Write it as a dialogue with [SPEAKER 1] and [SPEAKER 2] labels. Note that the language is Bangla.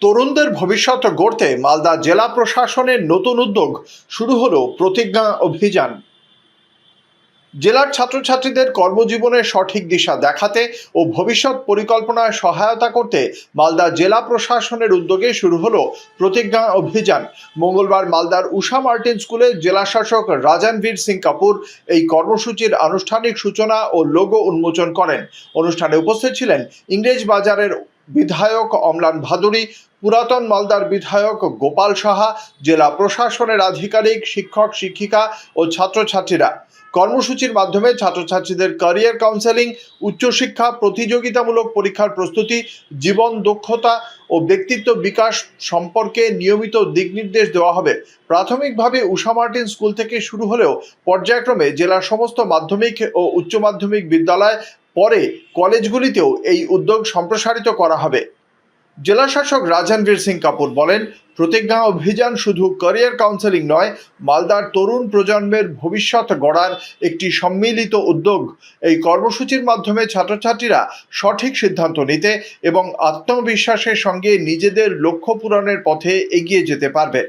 [SPEAKER 1] তরুণদের ভবিষ্যৎ গড়তে মালদা জেলা প্রশাসনের নতুন উদ্যোগ শুরু হলো প্রতিজ্ঞা অভিযান। জেলার ছাত্রছাত্রীদের কর্মজীবনের সঠিক দিশা দেখাতে ও ভবিষ্যৎ পরিকল্পনায় সহায়তা করতে মালদা জেলা প্রশাসনের উদ্যোগে শুরু হলো প্রতিজ্ঞা অভিযান। মঙ্গলবার মালদার উষা মার্টিন স্কুলে জেলা শাসক রাজানবীর সিং কাপুর এই কর্মসূচির আনুষ্ঠানিক সূচনা ও লোগো উন্মোচন করেন। অনুষ্ঠানে উপস্থিত ছিলেন ইংরেজ বাজারের বিধায়ক অম্লান ভাদুরী, পুরাতন মালদার বিধায়ক গোপাল সাহা, জেলা প্রশাসনের আধিকারিক, শিক্ষক শিক্ষিকা ও ছাত্রছাত্রীরা। কর্মসূচির মাধ্যমে ছাত্রছাত্রীদের ক্যারিয়ার কাউন্সেলিং, উচ্চশিক্ষা, প্রতিযোগিতামূলক পরীক্ষার প্রস্তুতি, জীবন দক্ষতা ও ব্যক্তিত্ব বিকাশ সম্পর্কে নিয়মিত দিকনির্দেশ দেওয়া হবে। প্রাথমিকভাবে উষা মার্টিন স্কুল থেকে শুরু হলেও পর্যায়ক্রমে জেলার সমস্ত মাধ্যমিক ও উচ্চ মাধ্যমিক বিদ্যালয়, পরে কলেজগুলিতেও এই উদ্যোগ সম্প্রসারিত করা হবে। জেলা শাসক রাজানবীর সিং কাপুর বলেন, প্রতিজ্ঞা অভিযান শুধু ক্যারিয়ার কাউন্সেলিং নয়, মালদার তরুণ প্রজন্মের ভবিষ্যৎ গড়ার একটি সম্মিলিত উদ্যোগ। এই কর্মসূচির মাধ্যমে ছাত্রছাত্রীরা সঠিক সিদ্ধান্ত নিতে এবং আত্মবিশ্বাসের সঙ্গে নিজেদের লক্ষ্য পূরণের পথে এগিয়ে যেতে পারবে।